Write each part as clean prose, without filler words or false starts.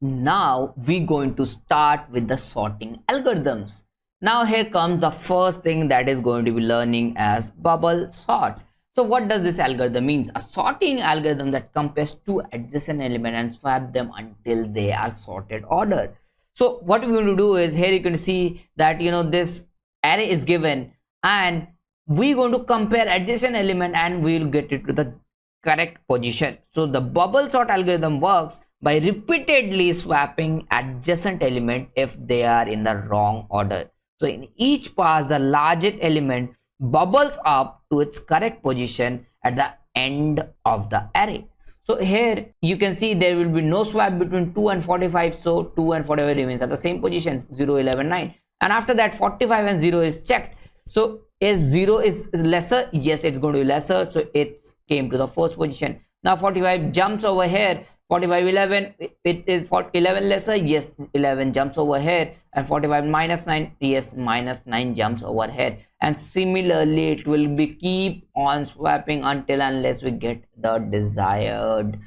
now we're going to start with the sorting algorithms. Now here comes the first thing that is going to be learning as bubble sort. So what does this algorithm means? A sorting algorithm that compares two adjacent elements and swap them until they are sorted order. So what we're going to do is, here you can see that this array is given and we're going to compare adjacent element and we'll get it to the correct position. So the bubble sort algorithm works by repeatedly swapping adjacent element if they are in the wrong order. So in each pass, the largest element bubbles up to its correct position at the end of the array. So here you can see there will be no swap between 2 and 45. So 2 and 45 remains at the same position, 0, 11, 9. And after that 45 and 0 is checked. So is 0 is lesser? Yes, it's going to be lesser. So it came to the first position. Now 45 jumps over here. 45, 11, it is 11 lesser. Yes, 11 jumps over here. And 45 minus 9, yes, minus 9 jumps over here. And similarly, it will be keep on swapping until unless we get the desired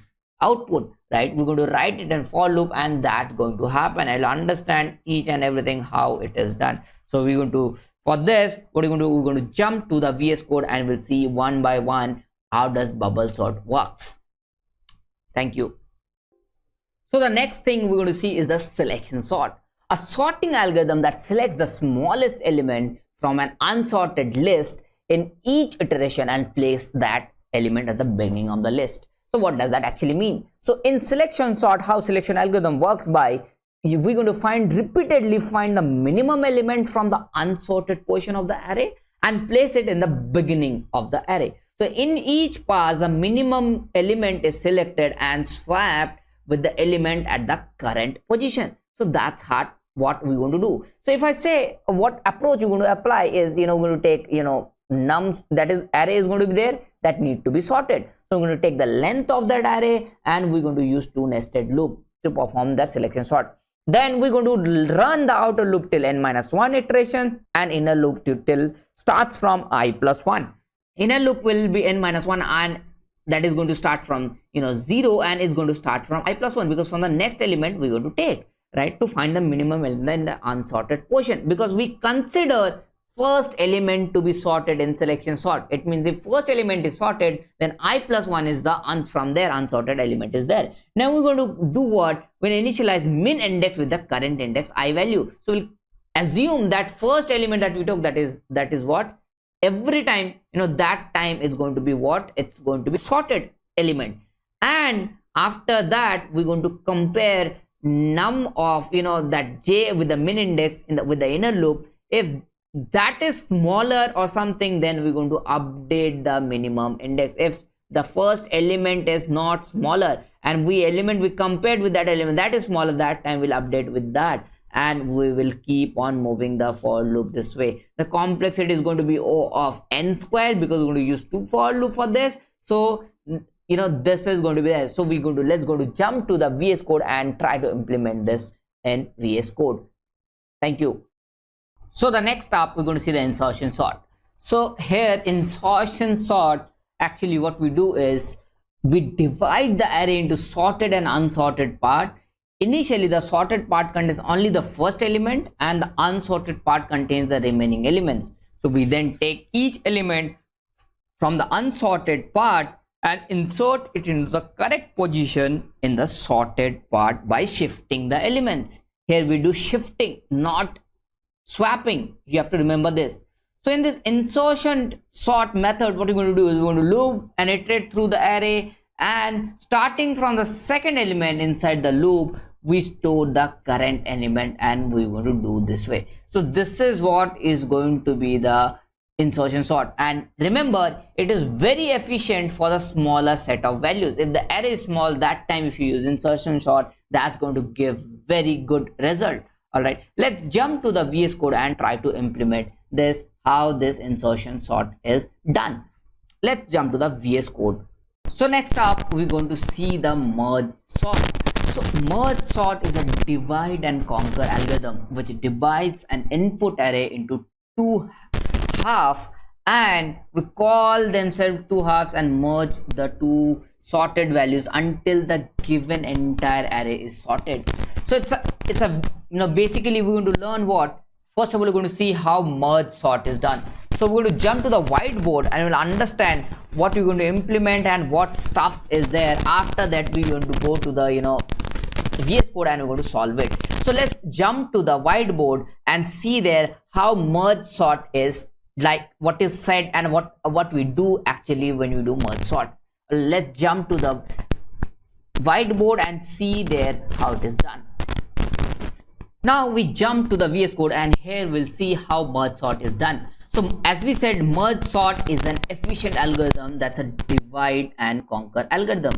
output, right? We're going to write it in for loop and that's going to happen. I'll understand each and everything how it is done. So we're going to, for this, what we're going to do, we're going to jump to the VS Code and we'll see one by one how does bubble sort works. Thank you. So the next thing we're going to see is the selection sort, a sorting algorithm that selects the smallest element from an unsorted list in each iteration and place that element at the beginning of the list. So what does that actually mean? So in selection sort, how selection algorithm works by, we're going to repeatedly find the minimum element from the unsorted portion of the array and place it in the beginning of the array. So in each pass, the minimum element is selected and swapped with the element at the current position. So that's what we're going to do. So if I say what approach you're going to apply is, we're going to take, num, that is array is going to be there that need to be sorted. So we're going to take the length of that array and we're going to use two nested loop to perform the selection sort. Then we're going to run the outer loop till n-1 iteration and inner loop till starts from I plus 1. Inner loop will be n-1 and that is going to start from 0 and is going to start from I plus 1 because from the next element we're going to take, right, to find the minimum element in the unsorted portion, because we consider first element to be sorted in selection sort. It means if first element is sorted, then I plus 1 is the from there unsorted element is there. Now we're going to do what? We'll initialize min index with the current index I value. So we'll assume that first element that we took, that is what? Every time, that time is going to be what? It's going to be sorted element. And after that, we're going to compare num of, that j with the min index with the inner loop. If that is smaller or something, then we're going to update the minimum index. If the first element is not smaller and we compared with that element that is smaller, that time we'll update with that. And we will keep on moving the for loop this way. The complexity is going to be O of n squared because we're going to use two for loop for this. So this is going to be there. So let's go to jump to the VS Code and try to implement this in VS Code. Thank you. So the next up, we're going to see the insertion sort. So here insertion sort, actually what we do is we divide the array into sorted and unsorted part. Initially, the sorted part contains only the first element and the unsorted part contains the remaining elements. So we then take each element from the unsorted part and insert it into the correct position in the sorted part by shifting the elements. Here we do shifting, not swapping. You have to remember this. So in this insertion sort method, what you're going to do is we're going to loop and iterate through the array, and starting from the second element inside the loop, we store the current element and we're going to do this way. So this is what is going to be the insertion sort. And remember, it is very efficient for the smaller set of values. If the array is small, that time if you use insertion sort, that's going to give very good result. All right, let's jump to the VS Code and try to implement this, how this insertion sort is done. Let's jump to the VS Code. So next up, we're going to see the merge sort. So merge sort is a divide and conquer algorithm which divides an input array into two halves, and we call themselves two halves and merge the two sorted values until the given entire array is sorted. So it's a basically we're going to learn what. First of all, we're going to see how merge sort is done. So we're going to jump to the whiteboard and we'll understand what we're going to implement and what stuffs is there. After that, we're going to go to the VS Code and we're going to solve it. So let's jump to the whiteboard and see there how merge sort is, like what is said and what we do actually when we do merge sort. Let's jump to the whiteboard and see there how it is done. Now we jump to the VS Code and here we'll see how merge sort is done. So as we said, merge sort is an efficient algorithm. That's a divide and conquer algorithm,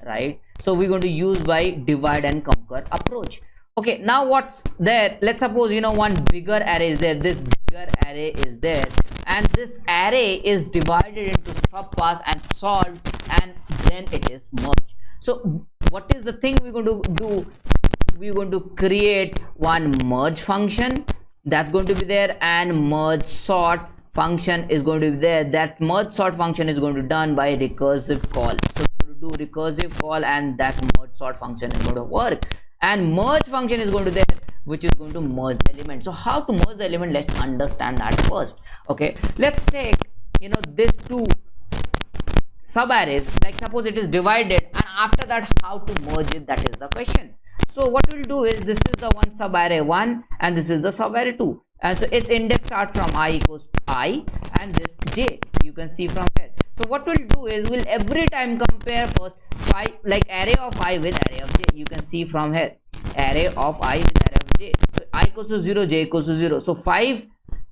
right? So we're going to use by divide and conquer approach. Okay, now what's there? Let's suppose one bigger array is there. This bigger array is there, and this array is divided into subparts and solved, and then it is merged. So what is the thing we're going to do? We're going to create one merge function that's going to be there, and merge sort function is going to be there. That merge sort function is going to be done by recursive call. So we're going to do recursive call, and that merge sort function is going to work. And merge function is going to there, which is going to merge the element. So how to merge the element? Let's understand that first. Okay, let's take these two sub arrays. Like suppose it is divided, and after that how to merge it, that is the question. So what we'll do is, this is the one sub array 1 and this is the sub array 2, and so its index starts from I equals to I and this j, you can see from here. So what we'll do is, we'll every time compare first like array of I with array of j. You can see from here, array of I with array of j. So I equals to 0, j equals to 0. So 5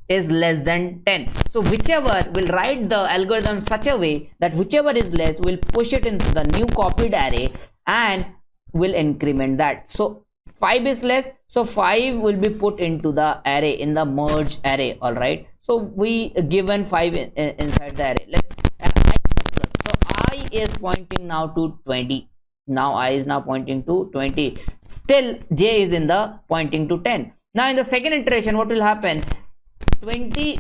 is less than 10. So whichever, will write the algorithm such a way that whichever is less, will push it into the new copied array and will increment that. So 5 is less, so 5 will be put into the array, in the merge array. All right, so we given 5 inside the array. Let's add I plus plus. So I is pointing now to 20. Now I is now pointing to 20. Still j is in the pointing to 10. Now in the second iteration, what will happen? 20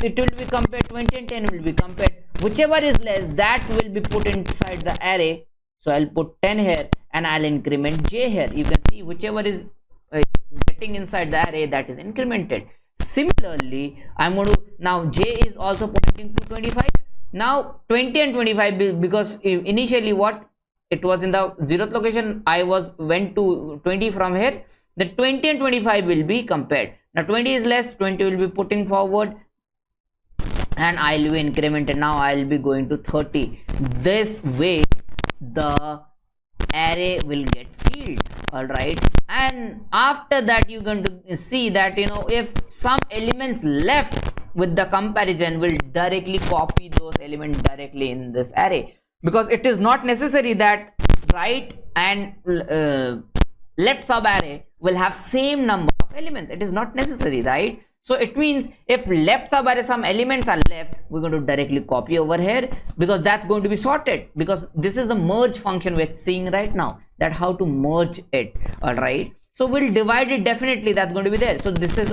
it will be compared, 20 and 10 will be compared. Whichever is less, that will be put inside the array. So I'll put 10 here and I'll increment j here. You can see whichever is getting inside the array, that is incremented. Similarly, I'm going to, now j is also pointing to 25. Now 20 and 25, because initially what it was in the 0th location, I went to 20 from here. The 20 and 25 will be compared. Now 20 is less, 20 will be putting forward and I'll be incremented. Now I'll be going to 30. This way the array will get filled. All right, and after that you're going to see that if some elements left with the comparison, will directly copy those elements directly in this array, because it is not necessary that right and left sub array will have same number of elements. It is not necessary, right? So it means if left sub array some elements are left, we're going to directly copy over here, because that's going to be sorted, because this is the merge function we're seeing right now, that how to merge it. All right, so we'll divide it, definitely that's going to be there. So this is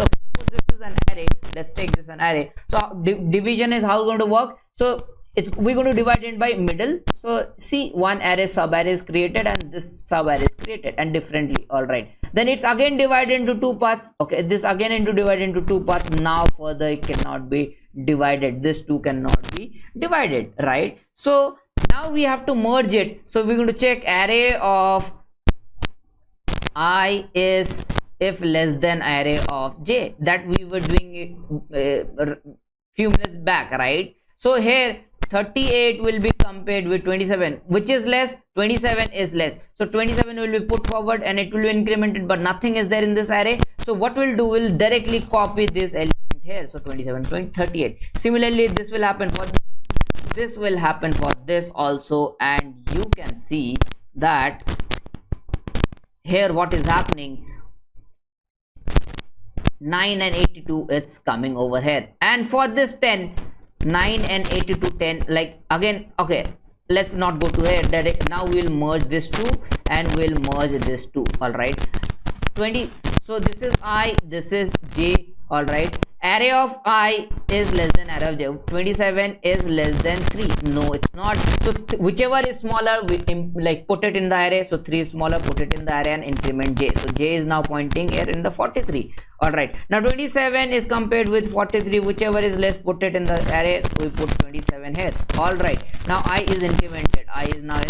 an array. Let's take this an array. So division is how it's going to work. So we're going to divide it by middle. So see, one array sub array is created and this sub array is created, and differently. All right, then it's again divided into two parts. Okay, this again divided into two parts. Now further it cannot be divided, this two cannot be divided, right? So now we have to merge it. So we're going to check array of I is if less than array of j, that we were doing few minutes back, right? So here 38 will be compared with 27, which is less, 27 is less. So 27 will be put forward and it will be incremented, but nothing is there in this array. So what we'll do, we'll directly copy this element here. So 27, 20, 38. Similarly, this will happen for this, will happen for this also, and you can see that here what is happening, 9 and 82, it's coming over here. And for this 10, 9 and 82, 10, like again, okay, let's not go to here direct. Now we'll merge this two and we'll merge this two. All right, 20. So this is I, this is j. All right, array of I is less than array of j. 27 is less than 3. No, it's not. So whichever is smaller, we like put it in the array. So 3 is smaller, put it in the array and increment j. So j is now pointing here in the 43. All right, now 27 is compared with 43. Whichever is less, put it in the array. We put 27 here. All right, now I is incremented. I is now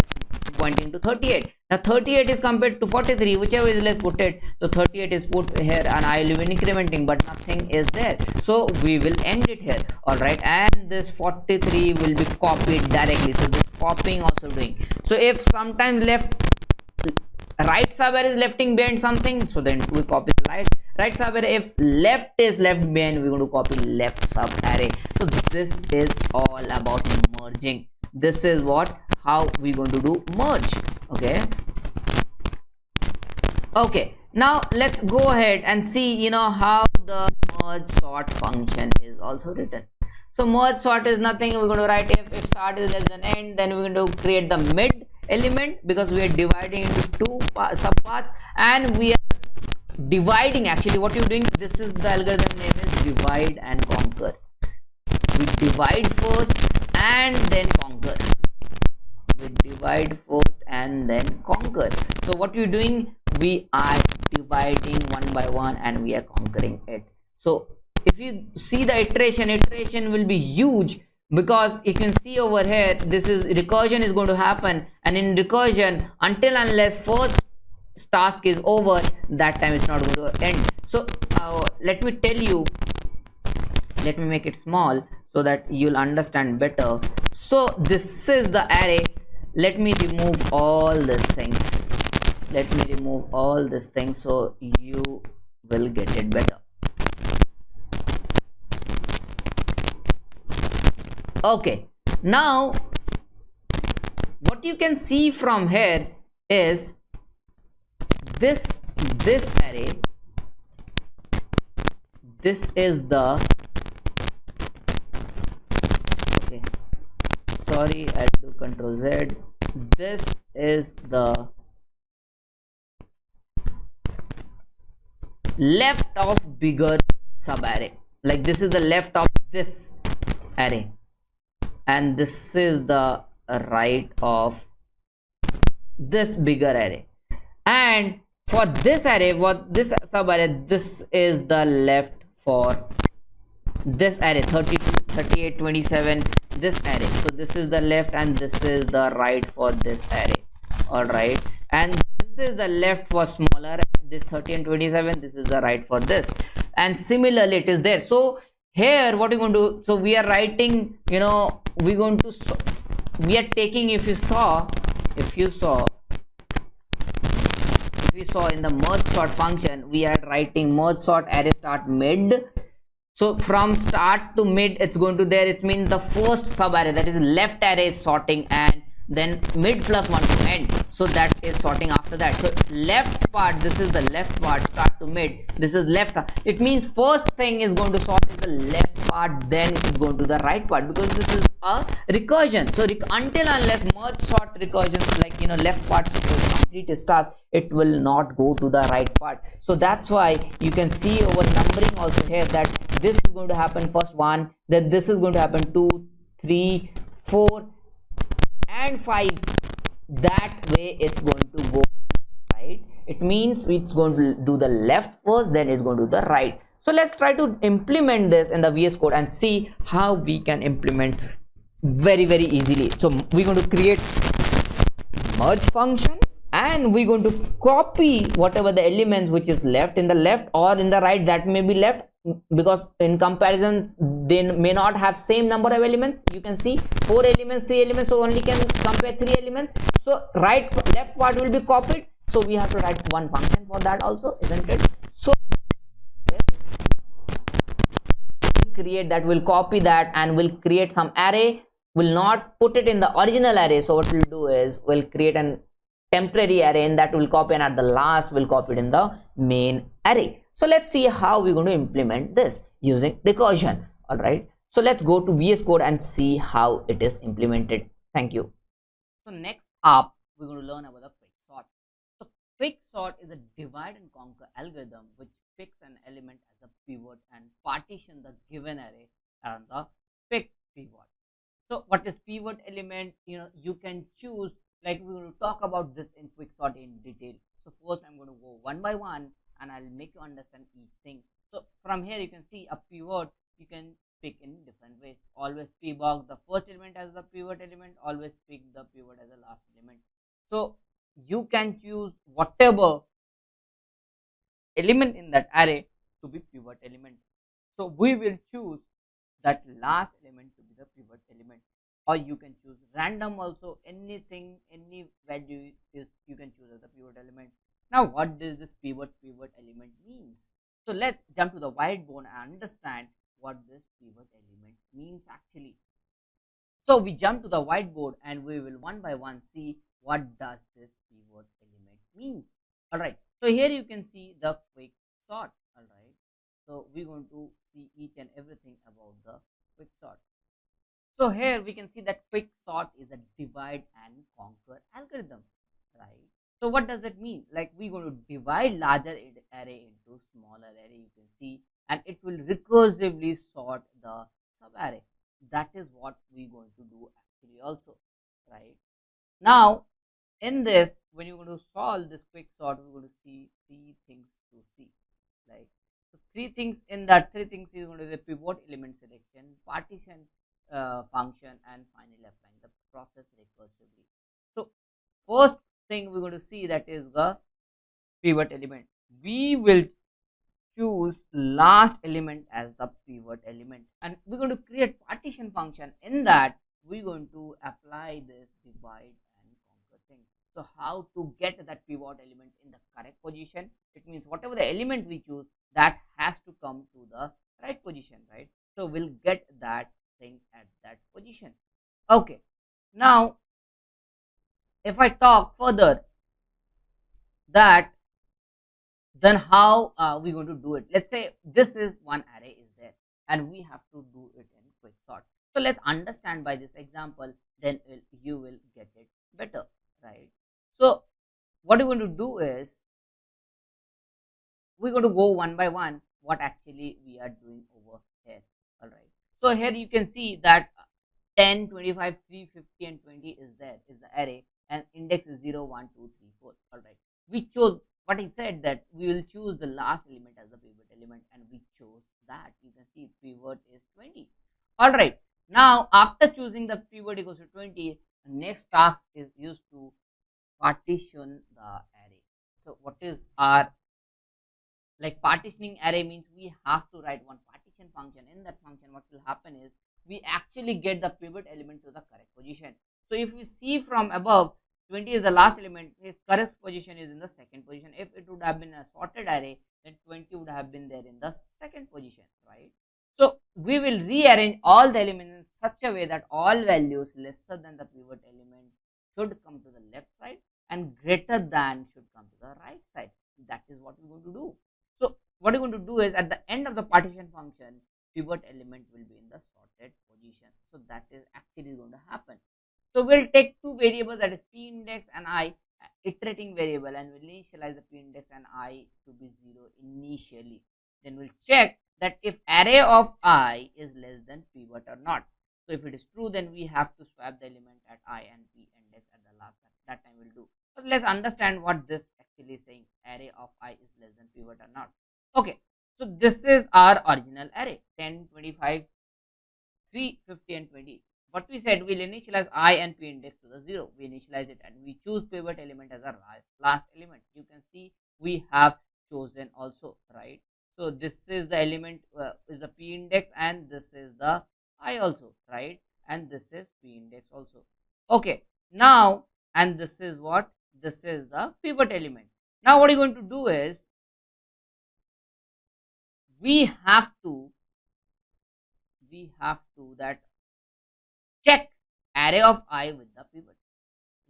pointing to 38. Now 38 is compared to 43. Whichever is less, put it. So 38 is put here and I will be incrementing, but nothing is there, so we will end it here. All right, and this 43 will be copied directly. So this copying also doing. So if sometimes right subarray is lefting behind something, so then we copy the right subarray. If left is left behind, we're going to copy left subarray. So this is all about merging. This is how we going to do merge. Okay, now let's go ahead and see how the merge sort function is also written. So merge sort is nothing. We're going to write if start is less than end, then we're going to create the mid element, because we are dividing into two subparts, and we are dividing. Actually what you're doing, this is the algorithm name is divide and conquer. We divide first and then conquer. We divide first and then conquer. So what you're doing, we are dividing one by one and we are conquering it. So if you see the iteration will be huge, because you can see over here, this is recursion is going to happen, and in recursion, until unless first task is over, that time it's not going to end. So let me tell you, let me make it small so that you'll understand better. So this is the array. Let me remove all these things. Let me remove all these things so you will get it better. Okay, now what you can see from here is this array. This is the sorry, I'll do Control Z. This is the left of bigger subarray. Like this is the left of this array, and this is the right of this bigger array. And for this array, this subarray, this is the left for this array 32, 38, 27, this array. So this is the left and this is the right for this array. All right, and this is the left for smaller, this 30 and 27, this is the right for this, and similarly it is there. So here what we're going to do, so we are writing, we're going to, we are taking, if you saw in the merge sort function, we are writing merge sort array start mid. So from start to mid, it's going to there. It means the first sub array, that is left array, is sorting, and then mid plus 1 to end. So that is sorting after that. So left part, this is the left part, start to mid, this is left. It means first thing is going to sort is the left part, then it's going to the right part, because this is a recursion. So until unless merge sort recursion, like left part complete its task, it will not go to the right part. So that's why you can see over numbering also here that this is going to happen first 1, then this is going to happen 2, 3, 4 and 5. That way it's going to go right. It means it's going to do the left first, then it's going to do the right. So let's try to implement this in the VS Code and see how we can implement very easily. So we're going to create merge function, and we're going to copy whatever the elements which is left in the left or in the right, that may be left, because in comparison they may not have same number of elements. You can see 4 elements, 3 elements, so only can compare 3 elements. So left part will be copied, so we have to write one function for that also, isn't it? So create that, will copy that and will create some array, will not put it in the original array. So what we'll do is we'll create an temporary array, and that will copy, and at the last we'll copy it in the main array. So let's see how we're going to implement this using recursion. All right, so let's go to VS Code and see how it is implemented. Thank you. So next up, we're going to learn about the quick sort. So Quick sort is a divide and conquer algorithm which picks an element as a pivot and partition the given array around the picked pivot. So what is pivot element? You can choose, like we will talk about this in quick sort in detail. So first I'm going to go one by one and I'll make you understand each thing. So from here you can see a pivot you can pick in different ways. Always pivot the first element as the pivot element, always pick the pivot as the last element. So you can choose whatever element in that array to be pivot element. So we will choose that last element to be the pivot element, or you can choose random also. Anything, any value is you can choose as a pivot element. Now what does this pivot element means? So let's jump to the whiteboard and understand what this pivot element means actually. So we jump to the whiteboard and we will one by one see what does this pivot element means. Alright, so here you can see the quick sort. Alright, so we're going to see each and everything about the quick sort. So here we can see that quick sort is a divide and conquer algorithm, right? So what does that mean? Like we're going to divide larger array into smaller array, you can see, and it will recursively sort the sub array. That is what we're going to do actually also, right? Now in this, when you're going to solve this quick sort, we're going to see three things to see, like so three things. In that three things is going to be the pivot element selection, partition function, and finally applying the process recursively. So first thing we're going to see, that is the pivot element. We will choose last element as the pivot element and we're going to create partition function. In that we're going to apply this divide and conquer thing. So how to get that pivot element in the correct position? It means whatever the element we choose, that has to come to the right position, right? So we'll get that thing at that position. Okay, now if I talk further, that then how are we going to do it? Let's say this is one array is there and we have to do it in quick sort. So let's understand by this example, then you will get it better, right? So what we're going to do is we're going to go one by one what actually we are doing over here. All right, so here you can see that 10, 25, 3, 50 and 20 is there, is the array, and index is 0, 1, 2, 3, 4. All right, we chose what I said, that we will choose the last element as the pivot element, and we chose that. You can see pivot is 20. All right, now after choosing the pivot equals to 20, the next task is used to partition the array. So what is our, like partitioning array means we have to write one partition function. In that function what will happen is we actually get the pivot element to the correct position. So if we see from above, 20 is the last element, his correct position is in the second position. If it would have been a sorted array, then 20 would have been there in the second position, right? So we will rearrange all the elements in such a way that all values lesser than the pivot element should come to the left side and greater than should come to the right side. That is what we're going to do. So what we're going to do is at the end of the partition function, pivot element will be in the sorted position. So that is actually going to happen. So we'll take two variables, that is p index and I, iterating variable, and we'll initialize the p index and I to be 0 initially. Then we'll check that if array of I is less than pivot or not. So if it is true, then we have to swap the element at I and p index at the last time. That time we'll do. So let's understand what this actually is saying. Array of I is less than pivot or not. Okay, so this is our original array, 10, 25, 3, 50 and 20. What we said, we'll initialize I and p index to the 0. We initialize it and we choose pivot element as a last element. You can see we have chosen also, right? So this is the element is the p index, and this is the I also, right? And this is p index also. Okay, now, and this is what? This is the pivot element. Now what you're going to do is we have to that check array of I with the pivot.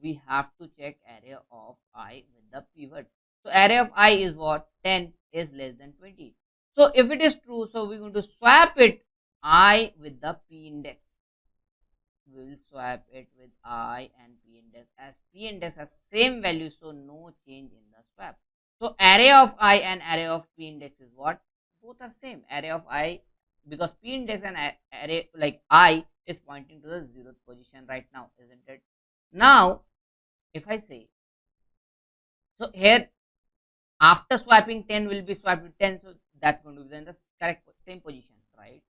We have to check array of I with the pivot. So array of I is what? 10 is less than 20. So if it is true, so we're going to swap it I with the p index. We will swap it with I and p index, as p index has same value, so no change in the swap. So array of I and array of p index is what? Both are same. Array of I, because p index and array like I is pointing to the 0th position right now, isn't it? Now if I say, so here after swapping 10 will be swapped with 10, so that's going to be in the correct same position, right?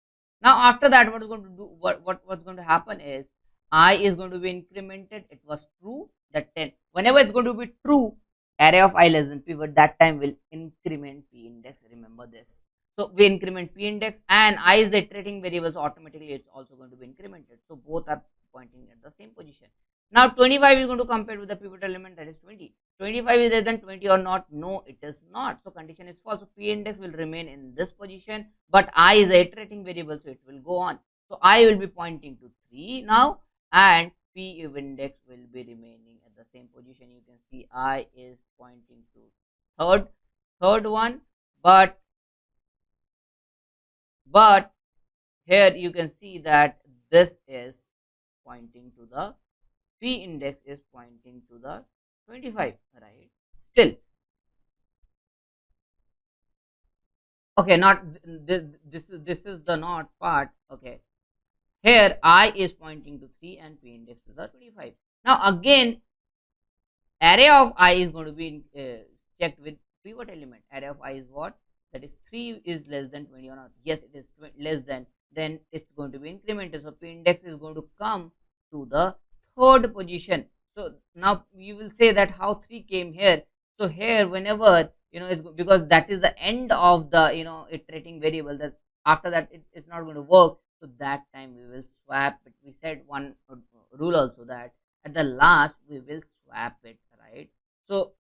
Now after that, what is going to do, what's going to happen is I is going to be incremented. It was true, that 10, whenever it's going to be true, array of I less than pivot, that time will increment p index, remember this. So we increment p index, and I is the iterating variable, so automatically it's also going to be incremented, so both are pointing at the same position. Now 25 is going to compare with the pivot element, that is 20. 25 is less than 20 or not? No, it is not. So condition is false. So p index will remain in this position, but I is a iterating variable, so it will go on. So I will be pointing to 3 now, and p index will be remaining at the same position. You can see I is pointing to third one, but here you can see that this is pointing to the p index is pointing to the 25, right? Still, okay, not this is the not part. Okay, here I is pointing to 3 and p index to the 25. Now again, array of I is going to be checked with pivot element. Array of I is what? That is 3 is less than 20 or not? Yes, it is less than. Then it's going to be incremented. So p index is going to come to the third position. So now you will say that how 3 came here. So here, whenever it's because that is the end of the iterating variable. That after that it's not going to work. So that time we will swap it. We said one rule also, that at the last we will swap it, right? So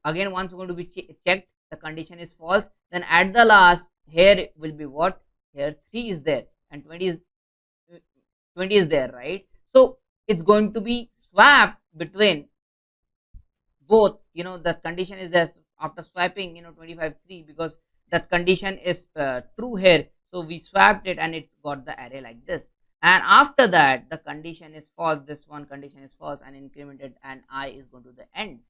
again, once going to be checked, the condition is false, then at the last here will be what? Here 3 is there and 20 is there, right? So it's going to be swapped between both. The condition is there after swapping 25 3, because that condition is true here, so we swapped it and it's got the array like this. And after that the condition is false, this one condition is false and incremented, and I is going to the end.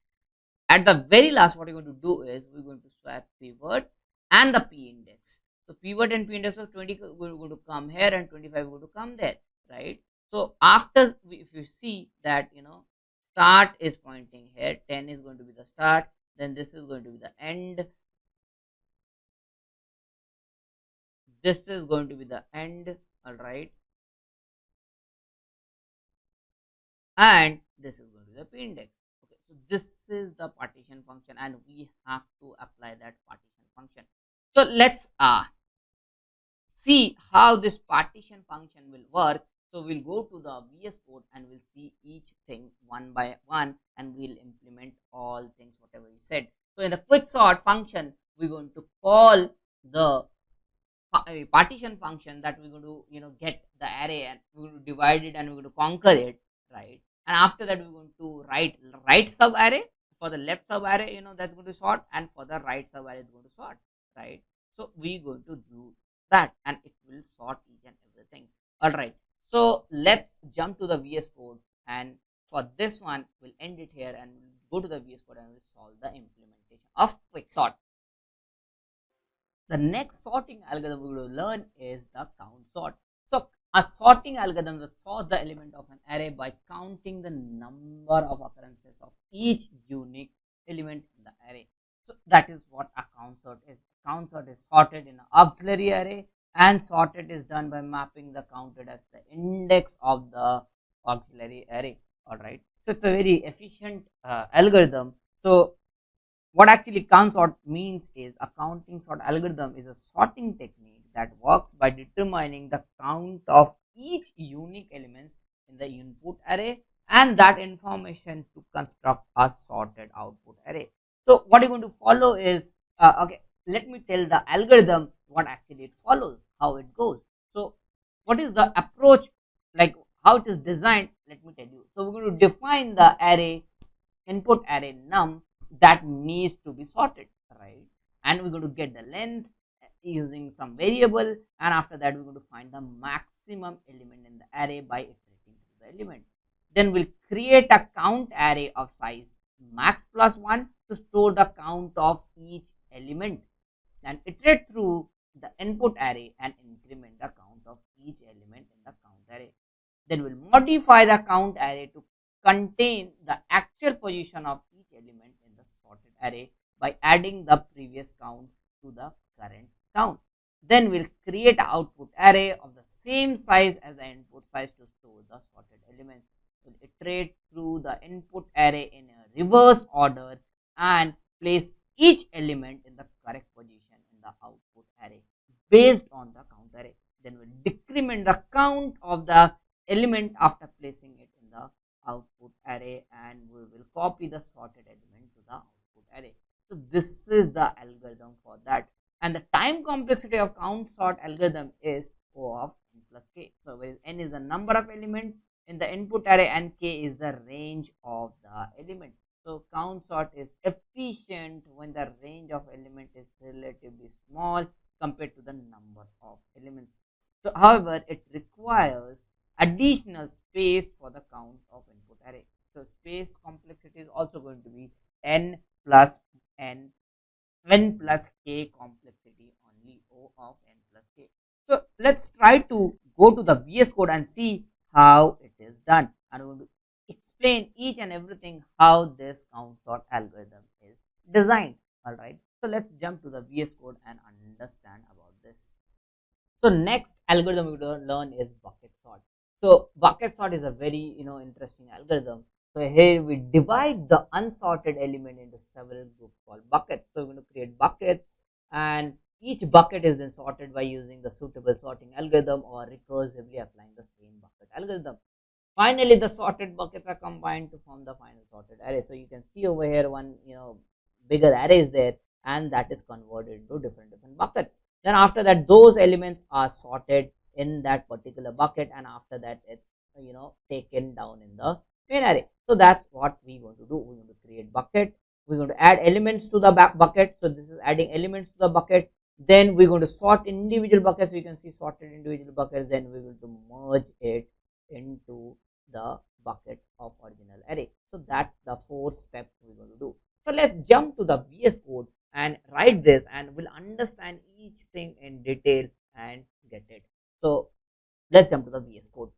At the very last, what we're going to do is we're going to swap pivot and the p index. So pivot and p index of 20 we're going to come here and 25 going to come there, right? So after, if you see that start is pointing here, 10 is going to be the start, then this is going to be the end, this is going to be the end, all right, and this is going to be the p index. Okay, so this is the partition function, and we have to apply that partition function. So let's see how this partition function will work. So we'll go to the VS Code and we'll see each thing one by one, and we'll implement all things whatever we said. So in the quick sort function, we're going to call the partition function, that we're going to get the array and we're going to divide it and we're going to conquer it, right? And after that we're going to write right sub array. For the left sub array, that's going to sort, and for the right sub array it's going to sort, right? So we're going to do that and it will sort each and everything. All right, so let's jump to the VS Code, and for this one we'll end it here and we'll go to the VS Code and we'll solve the implementation of quick sort. The next sorting algorithm we will learn is the count sort. So a sorting algorithm that sorts the element of an array by counting the number of occurrences of each unique element in the array. So that is what a count sort is. Count sort is sorted in an auxiliary array, and sorted is done by mapping the counted as the index of the auxiliary array. All right, so it's a very efficient algorithm. So what actually count sort means is, a counting sort algorithm is a sorting technique that works by determining the count of each unique element in the input array and that information to construct a sorted output array. So what you're going to follow is, okay, let me tell the algorithm what actually it follows, how it goes. So what is the approach, like how it is designed? Let me tell you. So we're going to define the array, input array num, that needs to be sorted, right? And we're going to get the length using some variable, and after that we're going to find the maximum element in the array by iterating through the element. Then we'll create a count array of size max plus 1 to store the count of each element, and iterate through the input array and increment the count of each element in the count array. Then we'll modify the count array to contain the actual position of each element in the sorted array by adding the previous count to the current count. Then we'll create an output array of the same size as the input size to store the sorted elements. We'll iterate through the input array in a reverse order and place each element in the correct position in the output array based on the count array. Then we'll decrement the count of the element after placing it in the output array, and we will copy the sorted element to the output array. So this is the algorithm for that, and the time complexity of count sort algorithm is O of n plus k. So where n is the number of element in the input array and k is the range of the element. So count sort is efficient when the range of element is relatively small compared to the number of elements. So however, it requires additional space for the count of input array. So space complexity is also going to be n plus n plus k complexity, only O of n plus k. So let's try to go to the VS Code and see how it is done, and I'm going to explain each and everything how this count sort algorithm is designed. Alright, so let's jump to the VS Code and understand about this. So next algorithm we're going to learn is bucket sort. So bucket sort is a very interesting algorithm. So here we divide the unsorted element into several groups called buckets. So we're going to create buckets, and each bucket is then sorted by using the suitable sorting algorithm or recursively applying the same bucket algorithm. Finally, the sorted buckets are combined to form the final sorted array. So you can see over here one bigger array is there, and that is converted into different buckets. Then after that, those elements are sorted in that particular bucket, and after that it's taken down in the main array. So that's what we're going to do. We're going to create bucket, we're going to add elements to the bucket. So this is adding elements to the bucket. Then we're going to sort individual buckets. So you can see sorted individual buckets. Then we're going to merge it into the bucket of original array. So that's the 4th step we're going to do. So let's jump to the VS Code and write this, and we'll understand each thing in detail and get it. So let's jump to the VS Code.